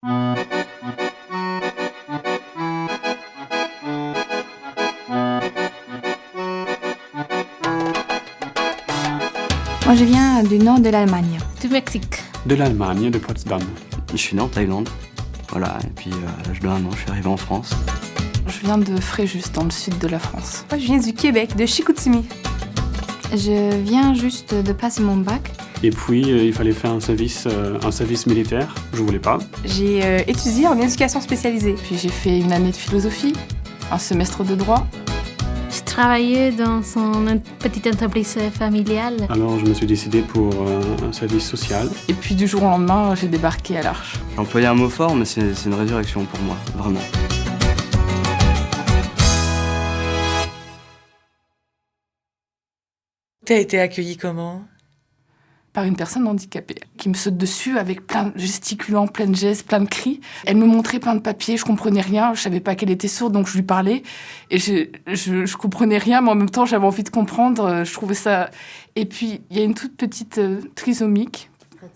Moi, je viens du nord de l'Allemagne. Du Mexique. De l'Allemagne, de Potsdam. Je suis né en Thaïlande. Voilà, et puis à l'âge de 1 an, je suis arrivé en France. Je viens de Fréjus, dans le sud de la France. Moi, je viens du Québec, de Chicoutimi. Je viens juste de passer mon bac. Et puis, il fallait faire un service militaire. Je voulais pas. J'ai étudié en éducation spécialisée. Puis j'ai fait une année de philosophie, un semestre de droit. Je travaillais dans une petite entreprise familiale. Alors, je me suis décidé pour un service social. Et puis du jour au lendemain, j'ai débarqué à l'Arche. J'ai employé un mot fort, mais c'est une résurrection pour moi, vraiment. T'as été accueillie comment ? Par une personne handicapée qui me saute dessus avec plein de gesticulants, plein de gestes, plein de cris. Elle me montrait plein de papiers, je comprenais rien, je savais pas qu'elle était sourde, donc je lui parlais. Et je comprenais rien, mais en même temps, j'avais envie de comprendre, je trouvais ça... Et puis, il y a une toute petite trisomique,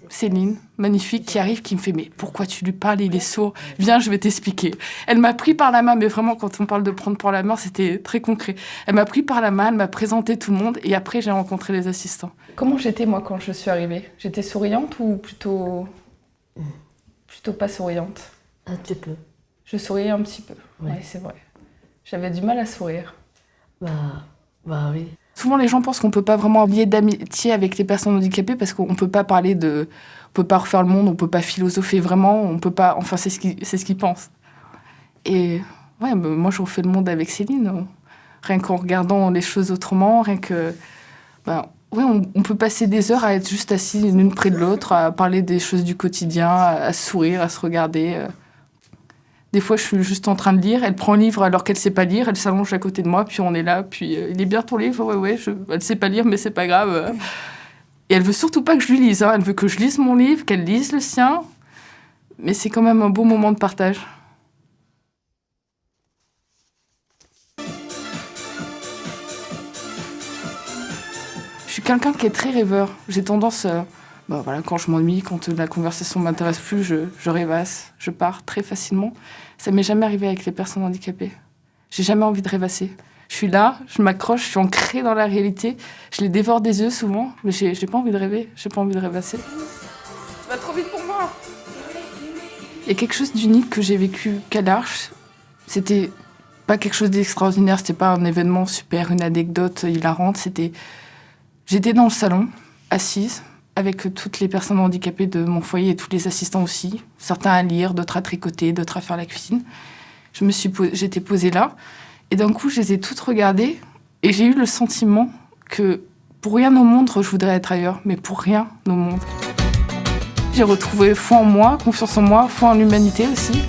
Céline, magnifique, qui arrive, qui me fait « Mais pourquoi tu lui parles, il est sourd ? Viens, je vais t'expliquer. » Elle m'a pris par la main, mais vraiment, quand on parle de prendre par la main, c'était très concret. Elle m'a pris par la main, elle m'a présenté tout le monde, et après, j'ai rencontré les assistants. Comment j'étais, moi, quand je suis arrivée ? J'étais souriante ou plutôt pas souriante ? Un petit peu. Je souriais un petit peu, oui, c'est vrai. J'avais du mal à sourire. Bah oui. Souvent, les gens pensent qu'on peut pas vraiment lier d'amitié avec les personnes handicapées parce qu'on peut pas parler de... On peut pas refaire le monde, on peut pas philosopher vraiment, on peut pas... Enfin, c'est ce qu'ils pensent. Et ouais, moi, je refais le monde avec Céline. Rien qu'en regardant les choses autrement, rien que... Ouais, on peut passer des heures à être juste assis l'une près de l'autre, à parler des choses du quotidien, à sourire, à se regarder. Des fois, je suis juste en train de lire, elle prend un livre alors qu'elle sait pas lire, elle s'allonge à côté de moi, puis on est là, puis il est bien ton livre, ouais, elle sait pas lire, mais c'est pas grave. Et elle veut surtout pas que je lui lise, elle veut que je lise mon livre, qu'elle lise le sien, mais c'est quand même un beau moment de partage. Je suis quelqu'un qui est très rêveur. J'ai tendance, quand je m'ennuie, quand la conversation m'intéresse plus, je rêvasse, je pars très facilement. Ça m'est jamais arrivé avec les personnes handicapées. J'ai jamais envie de rêvasser. Je suis là, je m'accroche, je suis ancrée dans la réalité. Je les dévore des yeux souvent, mais j'ai pas envie de rêver, j'ai pas envie de rêvasser. Tu vas trop vite pour moi. Il y a quelque chose d'unique que j'ai vécu qu'à l'Arche. C'était pas quelque chose d'extraordinaire, c'était pas un événement super, une anecdote hilarante, c'était... J'étais dans le salon, assise, avec toutes les personnes handicapées de mon foyer et tous les assistants aussi. Certains à lire, d'autres à tricoter, d'autres à faire la cuisine. J'étais posée là, et d'un coup, je les ai toutes regardées, et j'ai eu le sentiment que pour rien au monde, je voudrais être ailleurs, mais pour rien au monde. J'ai retrouvé foi en moi, confiance en moi, foi en l'humanité aussi.